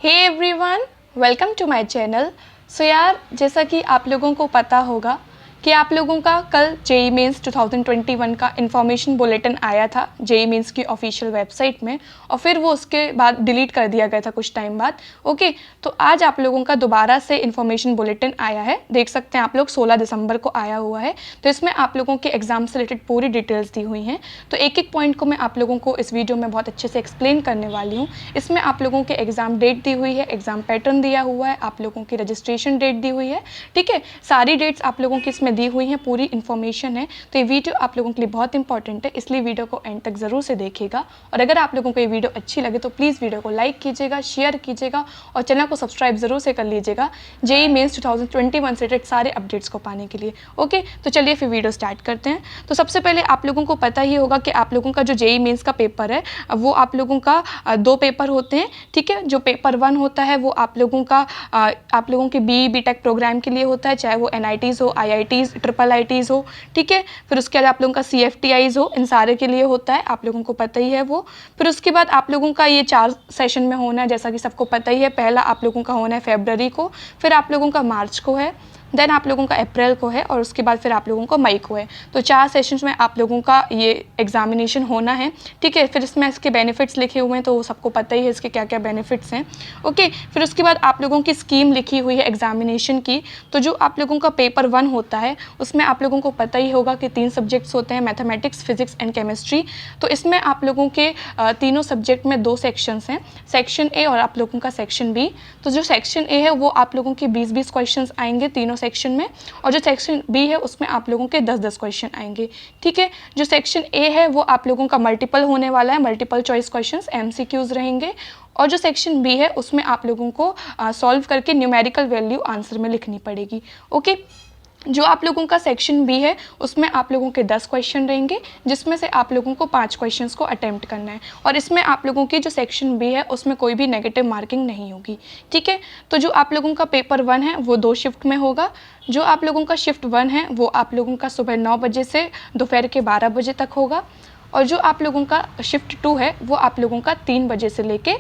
Hey everyone, welcome to my channel. So यार, जैसा कि आप लोगों को पता होगा कि आप लोगों का कल जेई मेंस 2021 का इन्फॉर्मेशन बुलेटिन आया था जेई मेंस की ऑफिशियल वेबसाइट में, और फिर वो उसके बाद डिलीट कर दिया गया था कुछ टाइम बाद। ओके, तो आज आप लोगों का दोबारा से इन्फॉर्मेशन बुलेटिन आया है। देख सकते हैं आप लोग 16 दिसंबर को आया हुआ है। तो इसमें आप लोगों के एग्जाम से रिलेटेड पूरी डिटेल्स दी हुई हैं। तो एक एक पॉइंट को मैं आप लोगों को इस वीडियो में बहुत अच्छे से एक्सप्लेन करने वाली हूँ। इसमें आप लोगों के एग्जाम डेट दी हुई है, एग्जाम पैटर्न दिया हुआ है, आप लोगों की रजिस्ट्रेशन डेट दी हुई है। ठीक है, सारी डेट्स आप लोगों की इसमें दी हुई हैं, पूरी इन्फॉर्मेशन है। तो ये वीडियो आप लोगों के लिए बहुत इंपॉर्टेंट है, इसलिए वीडियो को एंड तक ज़रूर से देखिएगा। और अगर आप लोगों को ये वीडियो अच्छी लगे तो प्लीज़ वीडियो को लाइक कीजिएगा, शेयर कीजिएगा और चैनल को सब्सक्राइब ज़रूर से कर लीजिएगा जेई मेंस 2021 से रिलेटेड सारे अपडेट्स को पाने के लिए। ओके, तो चलिए फिर वीडियो स्टार्ट करते हैं। तो सबसे पहले आप लोगों को पता ही होगा कि आप लोगों का जो जेई मेंस का पेपर है वो आप लोगों का 2 पेपर होते हैं। ठीक है, जो पेपर 1 होता है वो आप लोगों के बी.टेक प्रोग्राम के लिए होता है, चाहे वो NITs हो, IITs, IIITs हो। ठीक है, फिर उसके बाद आप लोगों का CFTIs हो, इन सारे के लिए होता है, आप लोगों को पता ही है वो। फिर उसके बाद आप लोगों का ये 4 सेशन में होना है, जैसा कि सबको पता ही है। पहला आप लोगों का होना है फरवरी को, फिर आप लोगों का मार्च को है, देन आप लोगों का अप्रैल को है, और उसके बाद फिर आप लोगों को मई को है। तो 4 सेशंस में आप लोगों का ये एग्जामिनेशन होना है। ठीक है, फिर इसमें इसके बेनिफिट्स लिखे हुए हैं, तो सबको पता ही है इसके क्या क्या बेनिफिट्स हैं। ओके, फिर उसके बाद आप लोगों की स्कीम लिखी हुई है एग्जामिनेशन की। तो जो आप लोगों का पेपर 1 होता है उसमें आप लोगों को पता ही होगा कि 3 सब्जेक्ट्स होते हैं, मैथमेटिक्स, फिजिक्स एंड केमिस्ट्री। तो इसमें आप लोगों के तीनों सब्जेक्ट में 2 सेक्शंस हैं, सेक्शन ए और आप लोगों का सेक्शन बी। तो जो सेक्शन ए है वो आप लोगों के 20-20 क्वेश्चन आएंगे तीनों सेक्शन में, और जो सेक्शन बी है उसमें आप लोगों के 10-10 क्वेश्चन आएंगे। ठीक है, जो सेक्शन ए है वो आप लोगों का मल्टीपल होने वाला है, मल्टीपल चॉइस क्वेश्चंस, MCQs रहेंगे। और जो सेक्शन बी है उसमें आप लोगों को सॉल्व करके न्यूमेरिकल वैल्यू आंसर में लिखनी पड़ेगी। ओके, जो आप लोगों का सेक्शन बी है उसमें आप लोगों के 10 क्वेश्चन रहेंगे, जिसमें से आप लोगों को 5 क्वेश्चंस को अटेम्प्ट करना है। और इसमें आप लोगों की जो सेक्शन बी है उसमें कोई भी नेगेटिव मार्किंग नहीं होगी। ठीक है, तो जो आप लोगों का पेपर 1 है वो 2 शिफ्ट में होगा। जो आप लोगों का शिफ्ट 1 है वो आप लोगों का सुबह 9 बजे से दोपहर के 12 बजे तक होगा, और जो आप लोगों का शिफ्ट 2 है वो आप लोगों का 3 बजे से लेके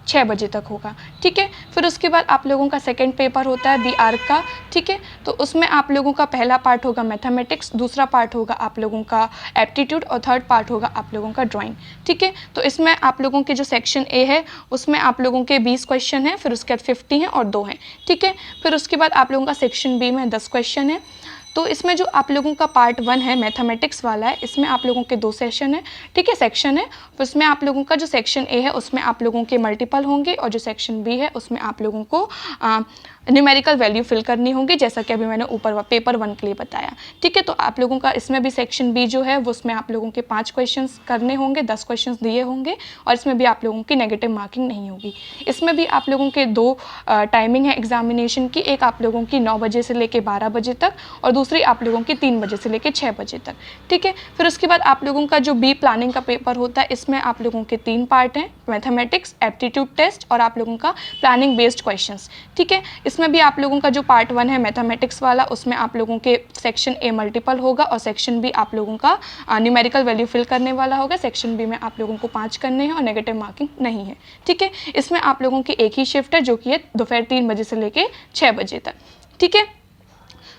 6 बजे तक होगा। ठीक है, फिर उसके बाद आप लोगों का सेकंड पेपर होता है BR का। ठीक है, तो उसमें आप लोगों का पहला पार्ट होगा मैथमेटिक्स, दूसरा पार्ट होगा आप लोगों का एप्टीट्यूड, और थर्ड पार्ट होगा आप लोगों का ड्राइंग। ठीक है, तो इसमें आप लोगों के जो सेक्शन ए है उसमें आप लोगों के 20 क्वेश्चन हैं, फिर उसके बाद 50 हैं और 2 हैं। ठीक है, फिर उसके बाद आप लोगों का सेक्शन बी में 10 क्वेश्चन है। तो इसमें जो आप लोगों का पार्ट 1 है मैथमेटिक्स वाला है, इसमें आप लोगों के 2 सेशन है। ठीक है, सेक्शन है, उसमें आप लोगों का जो सेक्शन ए है उसमें आप लोगों के मल्टीपल होंगे, और जो सेक्शन बी है उसमें आप लोगों को न्यूमेरिकल वैल्यू फिल करनी होगी, जैसा कि अभी मैंने ऊपर पेपर 1 के लिए बताया। ठीक है, तो आप लोगों का इसमें भी सेक्शन बी जो है वो उसमें आप लोगों के 5 क्वेश्चंस करने होंगे, 10 क्वेश्चंस दिए होंगे, और इसमें भी आप लोगों की नेगेटिव मार्किंग नहीं होगी। इसमें भी आप लोगों के 2 टाइमिंग है एग्जामिनेशन की, एक आप लोगों की 9 बजे से लेकर 12 बजे तक, और दूसरी आप लोगों की 3 बजे से लेकर 6 बजे तक। ठीक है, फिर उसके बाद आप लोगों का जो बी प्लानिंग का पेपर होता है इसमें आप लोगों के 3 पार्ट हैं, मैथमेटिक्स, एप्टीट्यूड टेस्ट और आप लोगों का प्लानिंग बेस्ड क्वेश्चंस। ठीक है, इसमें भी आप लोगों का जो पार्ट 1 है मैथमेटिक्स वाला उसमें आप लोगों के सेक्शन ए मल्टीपल होगा, और सेक्शन बी आप लोगों का न्यूमेरिकल वैल्यू फिल करने वाला होगा। सेक्शन बी में आप लोगों को 5 करने हैं और नेगेटिव मार्किंग नहीं है। ठीक है, इसमें आप लोगों की एक ही शिफ्ट है जो कि है दोपहर 3 बजे से लेकर 6 बजे तक। ठीक है,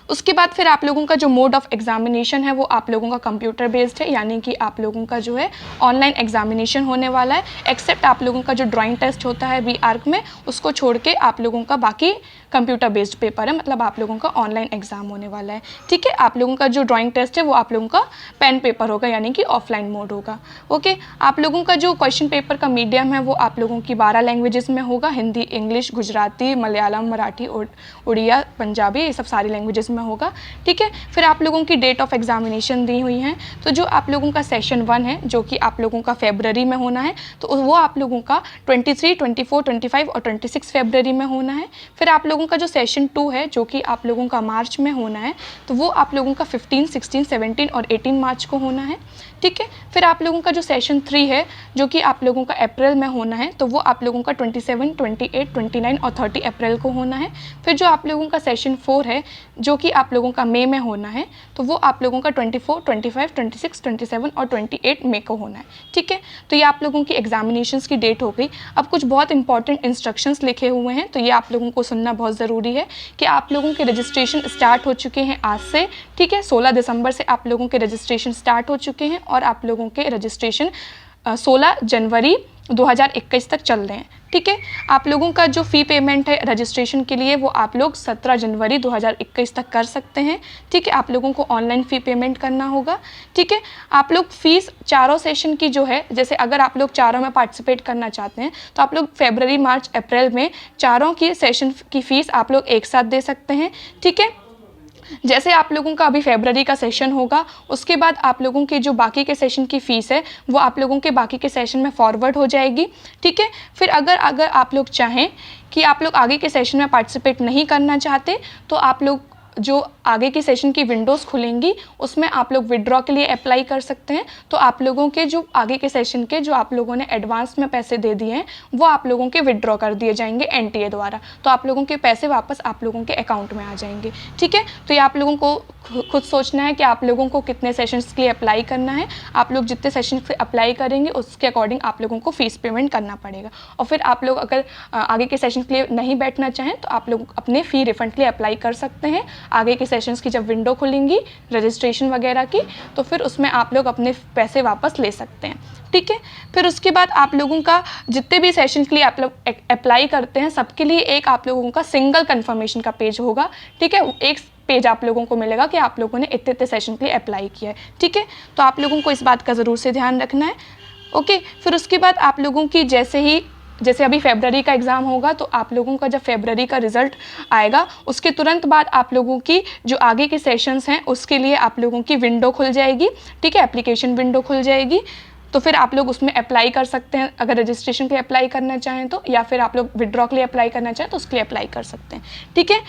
उसके बाद फिर आप लोगों का जो मोड ऑफ एग्जामिनेशन है वो आप लोगों का कंप्यूटर बेस्ड है, यानी कि आप लोगों का जो है ऑनलाइन एग्जामिनेशन होने वाला है, एक्सेप्ट आप लोगों का जो ड्राइंग टेस्ट होता है BR में, उसको छोड़ के आप लोगों का बाकी कंप्यूटर बेस्ड पेपर है, मतलब आप लोगों का ऑनलाइन एग्जाम होने वाला है। ठीक है, आप लोगों का जो ड्राइंग टेस्ट है वो आप लोगों का पेन पेपर होगा, यानी कि ऑफलाइन मोड होगा। ओके, आप लोगों का जो क्वेश्चन पेपर का मीडियम है वो आप लोगों की 12 लैंग्वेजेस में होगा, हिंदी, इंग्लिश, गुजराती, मलयालम, मराठी, उड़िया, पंजाबी, ये सब सारी लैंग्वेजेस में होगा। ठीक है, फिर आप लोगों की डेट ऑफ एग्जामिनेशन दी हुई है। तो जो आप लोगों का सेशन 1 है जो कि आप लोगों का फरवरी में होना है, तो वो आप लोगों का 23, 24, 25 और 26 फरवरी में होना है। फिर आप लोगों का जो सेशन 2 है जो कि आप लोगों का मार्च में होना है, तो वो आप लोगों का 15, 16, 17 और 18 मार्च को होना है। ठीक है, फिर आप लोगों का जो सेशन 3 है जो कि आप लोगों का अप्रैल में होना है, तो वो आप लोगों का 27, 28, 29 और 30 अप्रैल को होना है। फिर जो आप लोगों का सेशन 4 है जो कि कि आप लोगों का मई में होना है, तो वो आप लोगों का 24, 25, 26, 27 और 28 मई को होना है। ठीक है, तो ये आप लोगों की एग्जामिनेशंस की डेट हो गई। अब कुछ बहुत इंपॉर्टेंट इंस्ट्रक्शंस लिखे हुए हैं, तो ये आप लोगों को सुनना बहुत ज़रूरी है कि आप लोगों के रजिस्ट्रेशन स्टार्ट हो चुके हैं आज से। ठीक है, 16 दिसंबर से आप लोगों के रजिस्ट्रेशन स्टार्ट हो चुके हैं और आप लोगों के रजिस्ट्रेशन 16 जनवरी 2021 तक चल रहे हैं। ठीक है, आप लोगों का जो फ़ी पेमेंट है रजिस्ट्रेशन के लिए वो आप लोग 17 जनवरी 2021 तक कर सकते हैं। ठीक है, आप लोगों को ऑनलाइन फ़ी पेमेंट करना होगा। ठीक है, आप लोग फ़ीस चारों सेशन की जो है, जैसे अगर आप लोग चारों में पार्टिसिपेट करना चाहते हैं तो आप लोग फरवरी, मार्च, अप्रैल में चारों की सेशन की फ़ीस आप लोग एक साथ दे सकते हैं। ठीक है, जैसे आप लोगों का अभी फरवरी का सेशन होगा, उसके बाद आप लोगों के जो बाकी के सेशन की फ़ीस है वो आप लोगों के बाकी के सेशन में फॉरवर्ड हो जाएगी। ठीक है, फिर अगर आप लोग चाहें कि आप लोग आगे के सेशन में पार्टिसिपेट नहीं करना चाहते, तो आप लोग जो आगे की सेशन की विंडोज़ खुलेंगी उसमें आप लोग विड्रॉ के लिए अप्लाई कर सकते हैं। तो आप लोगों के जो आगे के सेशन के जो आप लोगों ने एडवांस में पैसे दे दिए हैं वो आप लोगों के विड्रॉ कर दिए जाएंगे एनटीए द्वारा, तो आप लोगों के पैसे वापस आप लोगों के अकाउंट में आ जाएंगे। ठीक है, तो ये आप लोगों को खुद सोचना है कि आप लोगों को कितने सेशंस के लिए अप्लाई करना है। आप लोग जितने सेशन से अप्लाई करेंगे उसके अकॉर्डिंग आप लोगों को फ़ीस पेमेंट करना पड़ेगा। और फिर आप लोग अगर आगे के सेशन के लिए नहीं बैठना चाहें तो आप लोग अपने फ़ी रिफंड के लिए अप्लाई कर सकते हैं। आगे के सेशंस की जब विंडो खुलेंगी रजिस्ट्रेशन वगैरह की, तो फिर उसमें आप लोग अपने पैसे वापस ले सकते हैं। ठीक है, फिर उसके बाद आप लोगों का जितने भी सेशन के लिए आप लोग अप्लाई करते हैं सबके लिए एक आप लोगों का सिंगल कंफर्मेशन का पेज होगा। ठीक है, एक पेज आप लोगों को मिलेगा कि आप लोगों ने इतने इतने सेशन के लिए अप्लाई किया है। ठीक है, तो आप लोगों को इस बात का ज़रूर से ध्यान रखना है। ओके, फिर उसके बाद आप लोगों की जैसे अभी फरवरी का एग्ज़ाम होगा, तो आप लोगों का जब फरवरी का रिज़ल्ट आएगा उसके तुरंत बाद आप लोगों की जो आगे के सेशंस हैं उसके लिए आप लोगों की विंडो खुल जाएगी। ठीक है, एप्लीकेशन विंडो खुल जाएगी, तो फिर आप लोग उसमें अप्लाई कर सकते हैं अगर रजिस्ट्रेशन के लिए अप्लाई करना चाहें तो, या फिर आप लोग विड्रॉ के लिए अप्लाई करना चाहें तो उसके लिए अप्लाई कर सकते हैं। ठीक है,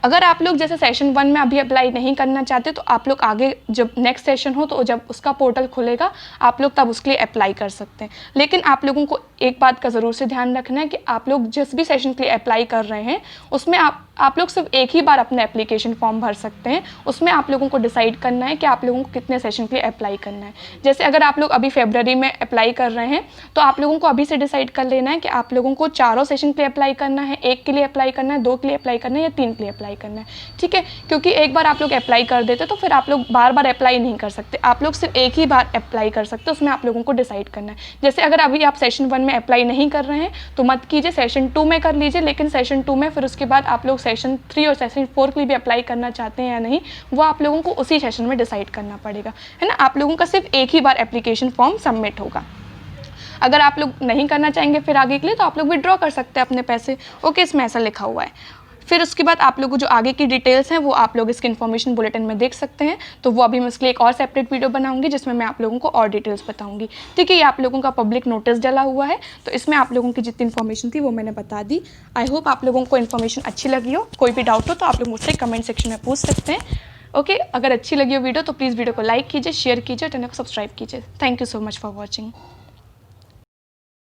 अगर आप लोग जैसे सेशन 1 में अभी अप्लाई नहीं करना चाहते तो आप लोग आगे जब नेक्स्ट सेशन हो तो जब उसका पोर्टल खुलेगा आप लोग तब उसके लिए अप्लाई कर सकते हैं। लेकिन आप लोगों को एक बात का ज़रूर से ध्यान रखना है कि आप लोग जिस भी सेशन के लिए अप्लाई कर रहे हैं उसमें आप लोग सिर्फ एक ही बार अपना एप्लीकेशन फॉर्म भर सकते हैं। उसमें आप लोगों को डिसाइड करना है कि आप लोगों को कितने सेशन के लिए अप्लाई करना है। जैसे अगर आप लोग अभी फरवरी में अप्लाई कर रहे हैं तो आप लोगों को अभी से डिसाइड कर लेना है कि आप लोगों को चारों सेशन के लिए अप्लाई करना है, एक के लिए अप्लाई करना है, 2 के लिए अप्लाई करना है या 3 के लिए अप्लाई करना है। ठीक है, क्योंकि एक बार आप लोग अप्लाई कर देते तो फिर आप लोग बार बार अप्लाई नहीं कर सकते, आप लोग सिर्फ एक ही बार अप्लाई कर सकते, उसमें आप लोगों को डिसाइड करना है। जैसे अगर अभी आप सेशन 1 में अप्लाई नहीं कर रहे हैं तो मत कीजिए, सेशन 2 में कर लीजिए, लेकिन सेशन 2 में फिर उसके बाद आप लोग सेशन 3 और सेशन 4 के लिए भी अप्लाई करना चाहते हैं या नहीं वो आप लोगों को उसी सेशन में डिसाइड करना पड़ेगा, है ना। आप लोगों का सिर्फ एक ही बार एप्लीकेशन फॉर्म सबमिट होगा। अगर आप लोग नहीं करना चाहेंगे फिर आगे के लिए तो आप लोग विड्रॉ कर सकते हैं अपने पैसे। ओके, इसमें ऐसा लिखा हुआ है। फिर उसके बाद आप लोगों को जो आगे की डिटेल्स हैं वो आप लोग इसके इन्फॉर्मेशन बुलेटिन में देख सकते हैं, तो वो अभी मैं उसके लिए एक और सेपरेट वीडियो बनाऊंगी जिसमें मैं आप लोगों को और डिटेल्स बताऊंगी। ठीक है, ये आप लोगों का पब्लिक नोटिस डला हुआ है, तो इसमें आप लोगों की जितनी इन्फॉर्मेशन थी वो मैंने बता दी। आई होप आप लोगों को इन्फॉर्मेशन अच्छी लगी हो। कोई भी डाउट हो तो आप लोग मुझसे कमेंट सेक्शन में पूछ सकते हैं। ओके, अगर अच्छी लगी हो वीडियो तो प्लीज़ वीडियो को लाइक कीजिए, शेयर कीजिए, चैनल को सब्सक्राइब कीजिए। Thank you so much for watching.